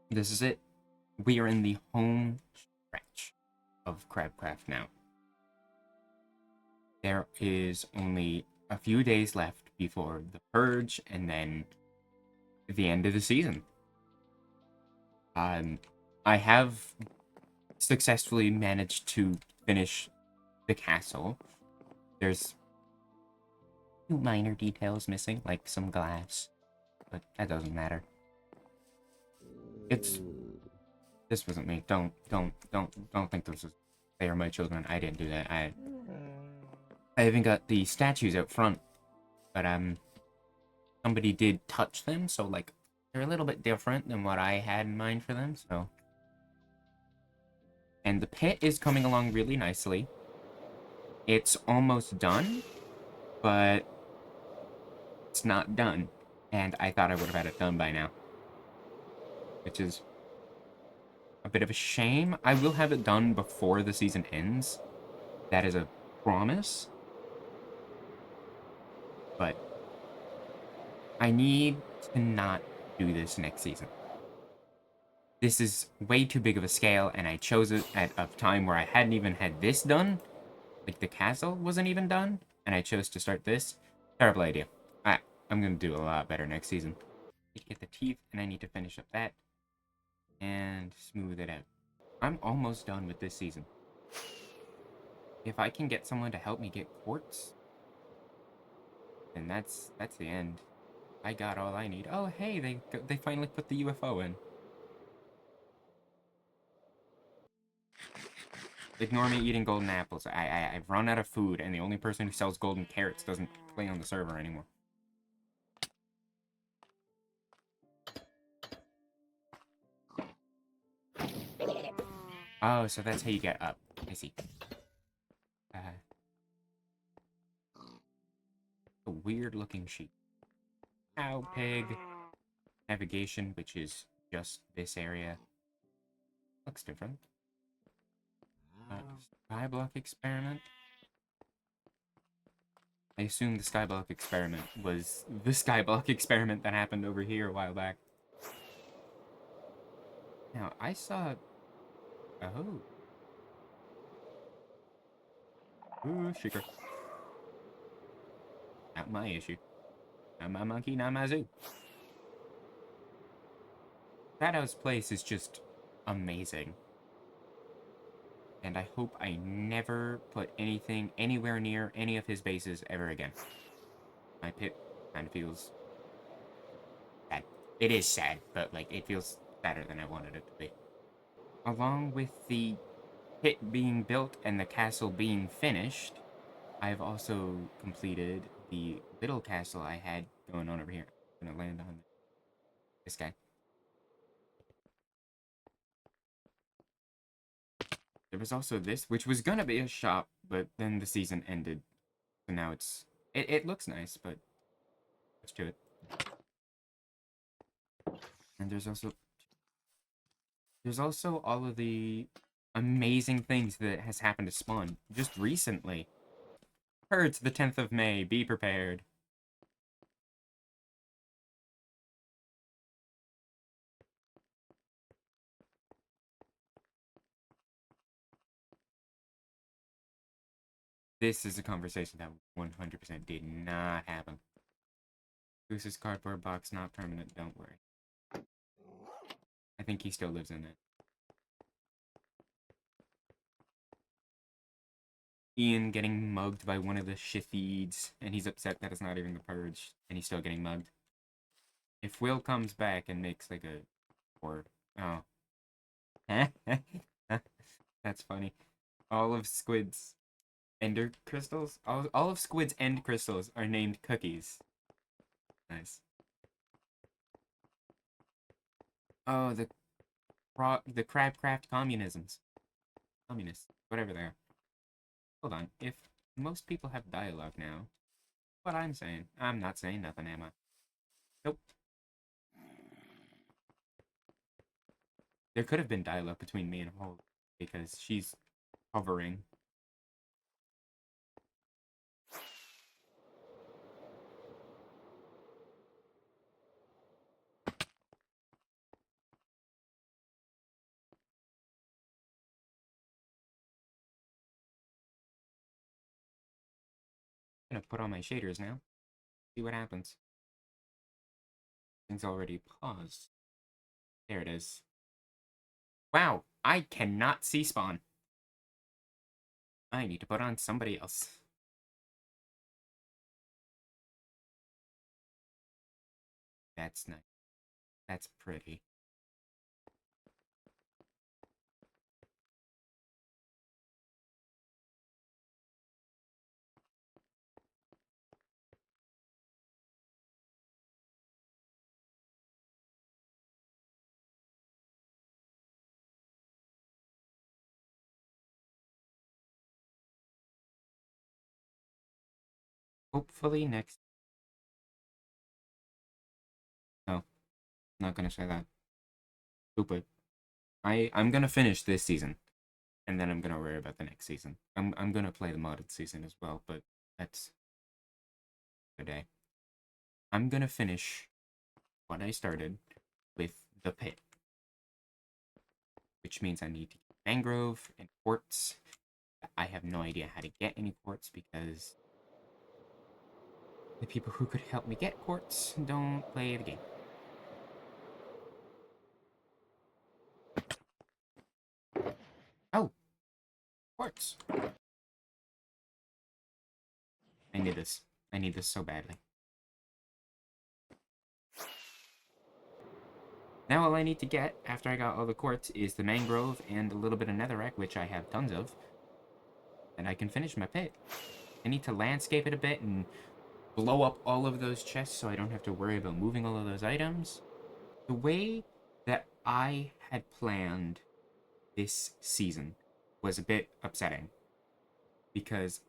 This is it. We are in the home stretch of Crabcraft now. There is only a few days left before the purge and then the end of the season. I have successfully managed to finish the castle. There's few minor details missing, like some glass, but that doesn't matter. It's This wasn't me. Don't think this was. They are my children. I didn't do that. I even got the statues out front, but somebody did touch them, so like they're a little bit different than what I had in mind for them. So, and the pit is coming along really nicely. It's almost done, but it's not done, and I thought I would have had it done by now, which is a bit of a shame. I will have it done before the season ends. That is a promise. But I need to not do this next season. This is way too big of a scale, and I chose it at a time where I hadn't even had this done. Like, the castle wasn't even done, and I chose to start this. Terrible idea. I'm gonna do a lot better next season. I need to get the teeth, and I need to finish up that. And smooth it out. I'm almost done with this season. If I can get someone to help me get quartz, then that's the end. I got all I need. Oh, hey, they finally put the UFO in. Ignore me eating golden apples. I've run out of food, and the only person who sells golden carrots doesn't play on the server anymore. Oh, so that's how you get up. I see. A weird-looking sheep. Cow, pig, navigation, which is just this area. Looks different. Skyblock experiment. I assume the skyblock experiment was the skyblock experiment that happened over here a while back. Now, I saw... Oh. Ooh, shaker. Not my issue. Not my monkey, not my zoo. Shadow's place is just amazing. And I hope I never put anything anywhere near any of his bases ever again. My pit kind of feels sad. It is sad, but like it feels better than I wanted it to be. Along with the pit being built and the castle being finished, I've also completed the little castle I had going on over here. I'm gonna land on this guy. There was also this, which was gonna be a shop, but then the season ended. So now it looks nice, but let's do it. And there's also all of the amazing things that has happened to Spawn just recently. It's the 10th of May, be prepared. This is a conversation that 100% did not happen. Goose's cardboard box, not permanent, don't worry. I think he still lives in it. Ian getting mugged by one of the Shithieds, and he's upset that it's not even the Purge, and he's still getting mugged. If Will comes back and makes like a... or... oh. That's funny. All of Squid's ender crystals? All of Squid's end crystals are named cookies. Nice. Oh, the Crabcraft communisms. Communists. Whatever they are. Hold on. If most people have dialogue now, what I'm saying. I'm not saying nothing, am I? Nope. There could have been dialogue between me and Holt, because she's hovering. gonna put on my shaders now. See what happens. Things already paused. There it is. Wow, I cannot see spawn. I need to put on somebody else. That's nice. That's pretty. Hopefully next... No, not gonna say that. Stupid. I'm gonna finish this season, and then I'm gonna worry about the next season. I'm gonna play the modded season as well, but that's the day. I'm gonna finish what I started with the pit, which means I need to get mangrove and quartz. I have no idea how to get any quartz because the people who could help me get quartz don't play the game. Oh, quartz. I need this. I need this so badly. Now all I need to get, after I got all the quartz, is the mangrove and a little bit of netherrack, which I have tons of. And I can finish my pit. I need to landscape it a bit and blow up all of those chests so I don't have to worry about moving all of those items. The way that I had planned this season was a bit upsetting. Because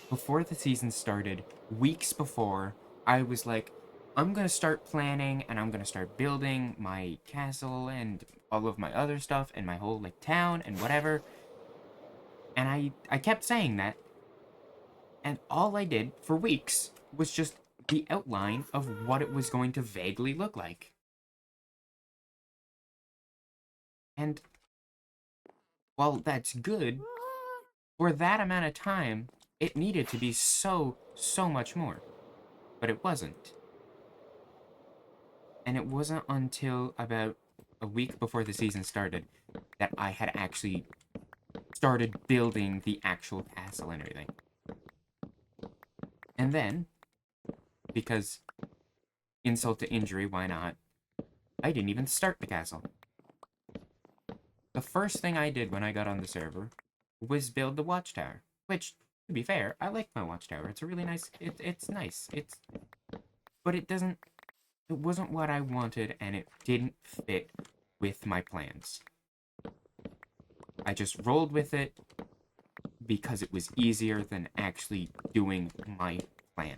before the season started, weeks before, I was like, I'm gonna start planning and I'm gonna start building my castle and all of my other stuff and my whole like town and whatever. And I kept saying that. And all I did for weeks was just the outline of what it was going to vaguely look like. And while that's good, for that amount of time, it needed to be so much more. But it wasn't. And it wasn't until about a week before the season started that I had actually started building the actual castle and everything. And then, because insult to injury, why not? I didn't even start the castle. The first thing I did when I got on the server was build the watchtower. Which, to be fair, I like my watchtower. It's a really nice... It's nice. But it doesn't... It wasn't what I wanted, and it didn't fit with my plans. I just rolled with it because it was easier than actually doing my plan.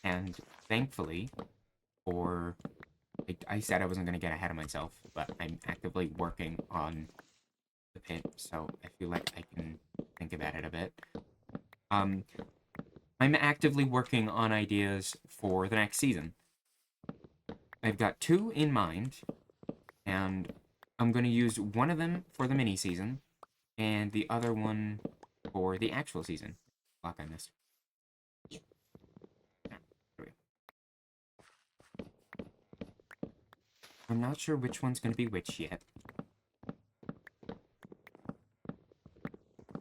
And thankfully, or I said I wasn't going to get ahead of myself, but I'm actively working on the pit, so I feel like I can think about it a bit. I'm actively working on ideas for the next season. I've got 2 in mind, and I'm going to use one of them for the mini season, and the other one for the actual season. Block I missed. I'm not sure which one's going to be which yet.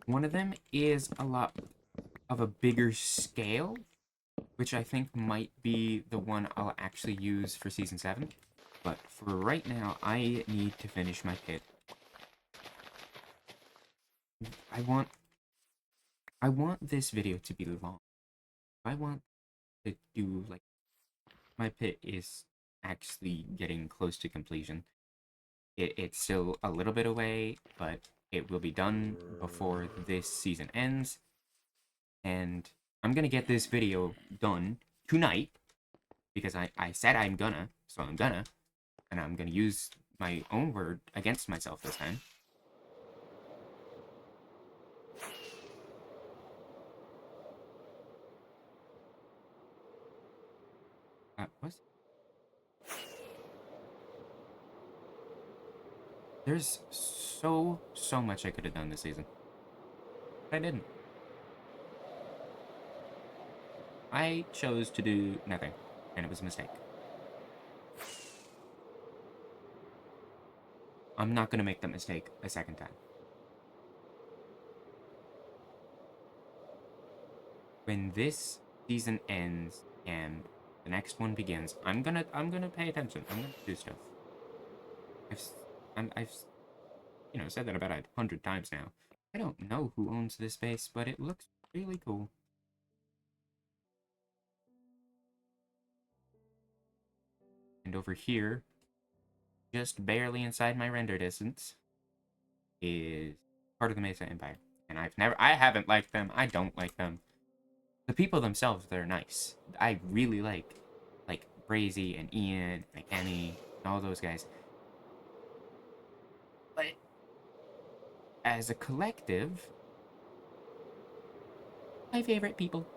One of them is a lot of a bigger scale, which I think might be the one I'll actually use for Season 7. But for right now, I need to finish my pit. I want this video to be long. I want to do, like, my pit is actually getting close to completion. It's still a little bit away, but it will be done before this season ends. And I'm gonna get this video done tonight, because I said I'm gonna, so I'm gonna. And I'm gonna use my own word against myself this time. What? There's so much I could have done this season. But I didn't. I chose to do nothing, and it was a mistake. I'm not going to make that mistake a second time. When this season ends and the next one begins, I'm gonna pay attention. I'm gonna do stuff. I've said that about 100 times now. I don't know who owns this space, but it looks really cool. And over here, just barely inside my render distance, is part of the Mesa Empire. And I haven't liked them. I don't like them. The people themselves, they're nice. I really like Brazy and Ian and Emmy and all those guys. But as a collective, my favorite people.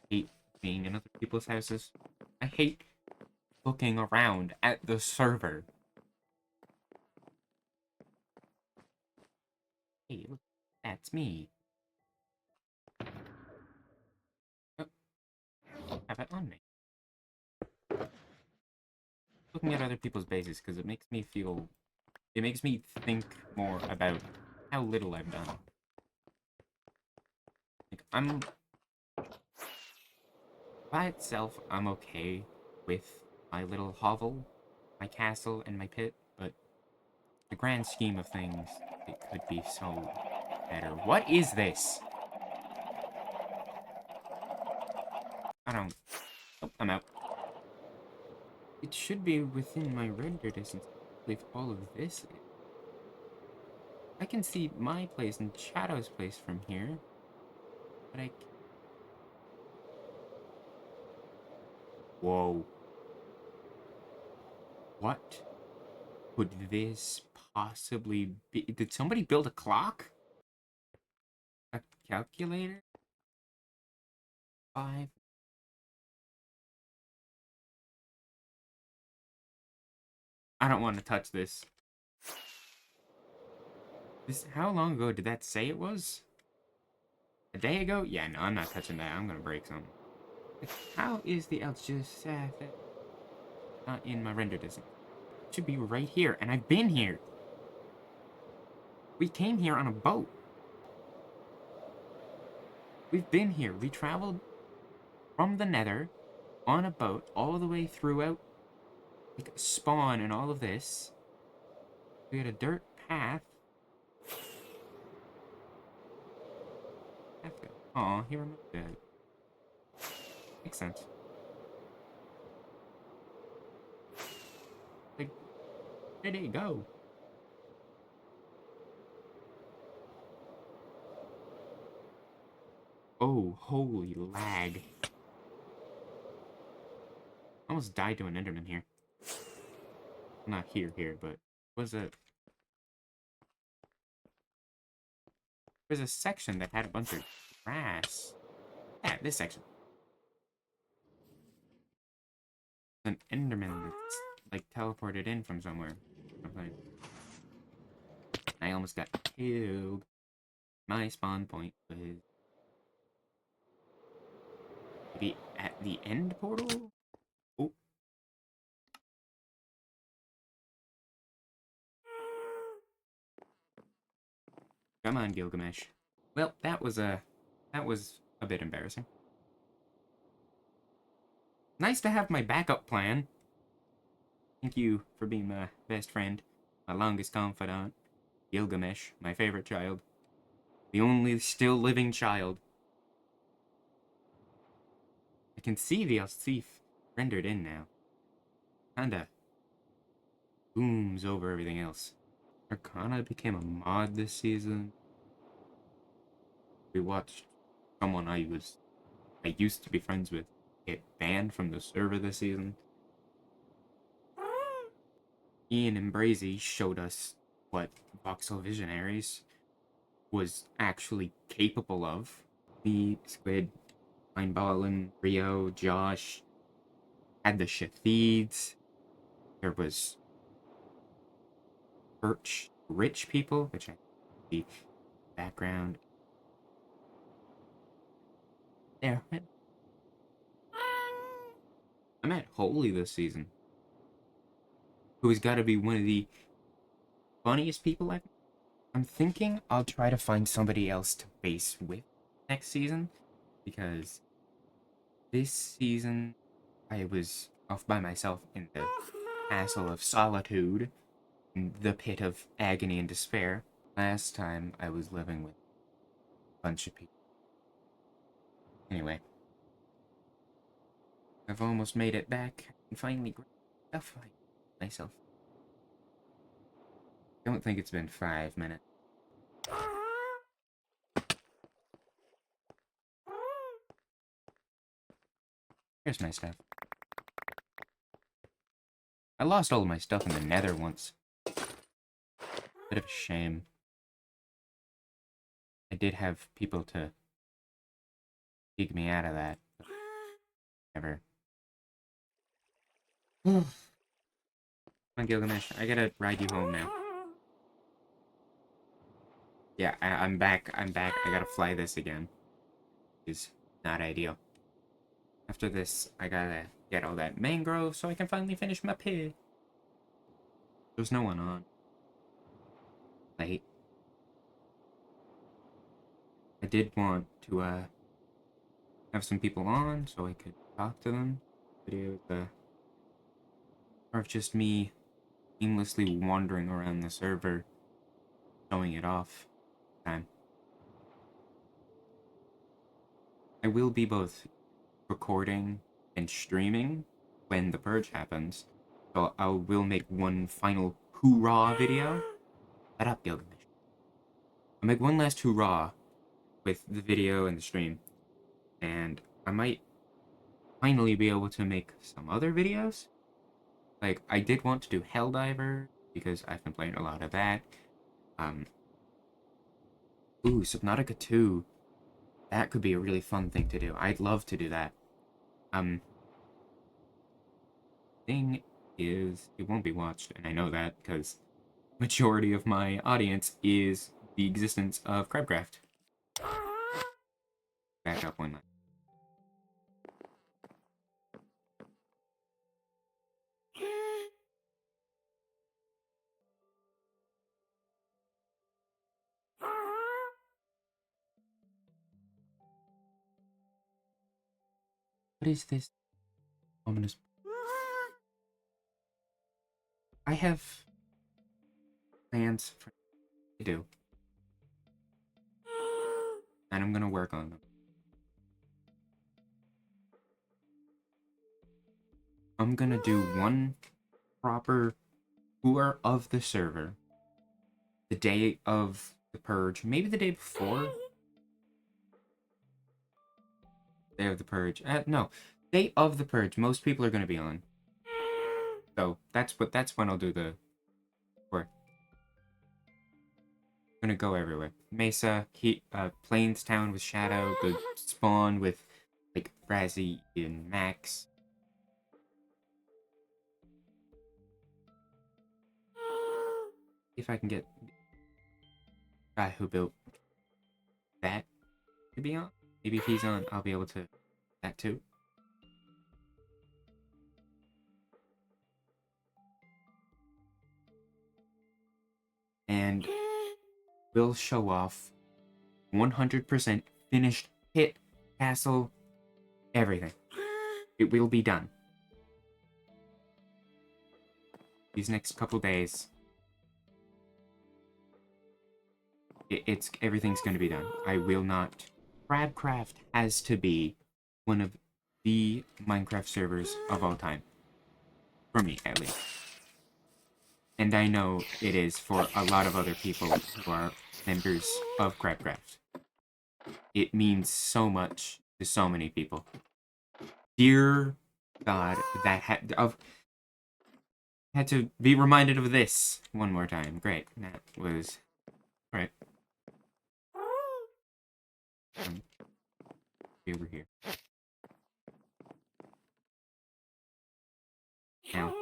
Hate being in other people's houses. I hate looking around at the server. Hey, look, that's me. Oh, have it on me. Looking at other people's bases because it makes me think more about how little I've done. Like, by itself, I'm okay with my little hovel, my castle, and my pit, but the grand scheme of things, it could be so better. What is this? I don't... Oh, I'm out. It should be within my render distance if all of this is. I can see my place and Shadow's place from here, but I... Whoa. What could this possibly be? Did somebody build a clock? A calculator? 5. I don't want to touch this. How long ago did that say it was? A day ago? Yeah, no, I'm not touching that. I'm gonna break something. How is the just not in my render distance? It should be right here, and I've been here. We came here on a boat. We've been here. We traveled from the Nether on a boat all the way throughout like spawn and all of this. We had a dirt path. Aw, he removed it. Makes sense. Like, where did it go? Oh, holy lag. Almost died to an Enderman here. Not here, but was a... There's a section that had a bunch of grass. Yeah, this section. An Enderman that's, like, teleported in from somewhere. I almost got killed. My spawn point was... maybe at the end portal? Oh. Come on, Gilgamesh. Well, that was a bit embarrassing. Nice to have my backup plan. Thank you for being my best friend, my longest confidant, Gilgamesh, my favorite child. The only still living child. I can see the Alsif rendered in now. Kinda booms over everything else. Arcana became a mod this season. We watched someone I was I used to be friends with get banned from the server this season. Ian and Brazy showed us what Voxel Visionaries was actually capable of. Me, Squid, Mindballin, Rio, Josh had the Shafeeds. There was Perch Rich people, which I the background there. I met Holy this season, who has got to be one of the funniest people I'm thinking I'll try to find somebody else to base with next season, because this season I was off by myself in the Castle of Solitude, in the pit of agony and despair. Last time I was living with a bunch of people. Anyway, I've almost made it back and finally grabbed stuff myself. Don't think it's been 5 minutes. Here's my stuff. I lost all of my stuff in the Nether once. Bit of a shame. I did have people to dig me out of that. Never. Come on, Gilgamesh. I gotta ride you home now. Yeah, I'm back. I'm back. I gotta fly this again. It's not ideal. After this, I gotta get all that mangrove so I can finally finish my pig. There's no one on. Late. I did want to have some people on so I could talk to them. Video or of just me aimlessly wandering around the server, showing it off. Time. I will be both recording and streaming when the purge happens, so I will make one final hoorah video. Shut up, Gilgamesh. I'll make one last hoorah with the video and the stream, and I might finally be able to make some other videos. Like, I did want to do Helldiver, because I've been playing a lot of that. Ooh, Subnautica 2. That could be a really fun thing to do. I'd love to do that. Thing is, it won't be watched, and I know that, because majority of my audience is the existence of Crabcraft. Back up one line. What is this ominous? I have plans for to do, and I'm gonna work on them. I'm gonna do one proper tour of the server the day of the purge, maybe the day before. Day of the purge. No, day of the purge. Most people are gonna be on, so that's when I'll do the tour. I'm gonna go everywhere. Mesa, Plains Town with Shadow, the spawn with like Razzie and Max. If I can get the guy who built that to be on. Maybe if he's on, I'll be able to that too. And we'll show off 100% finished pit, castle, everything. It will be done. These next couple days. Everything's going to be done. I will not. Crabcraft has to be one of the Minecraft servers of all time. For me, at least. And I know it is for a lot of other people who are members of Crabcraft. It means so much to so many people. Dear God, that had to be reminded of this one more time. Great. That was... Right. Over here. Now,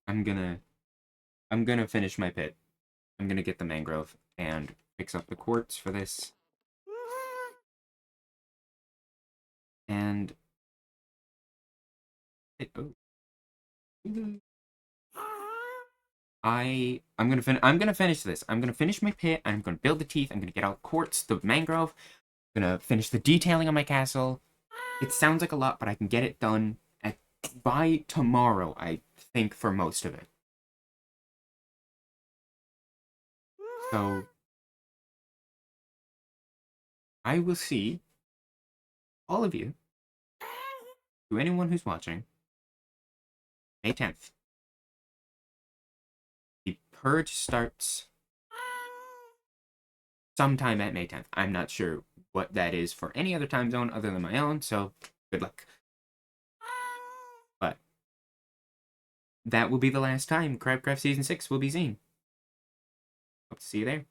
I'm gonna finish my pit. I'm gonna get the mangrove and fix up the quartz for this. And... oh. I'm gonna finish this. I'm gonna finish my pit. I'm gonna build the teeth. I'm gonna get out quartz, the mangrove. I'm gonna finish the detailing on my castle. It sounds like a lot, but I can get it done by tomorrow, I think, for most of it. So I will see all of you, to anyone who's watching, May 10th. The purge starts sometime at May 10th. I'm not sure what that is for any other time zone other than my own, so good luck. But that will be the last time Crabcraft Season 6 will be seen. Hope to see you there.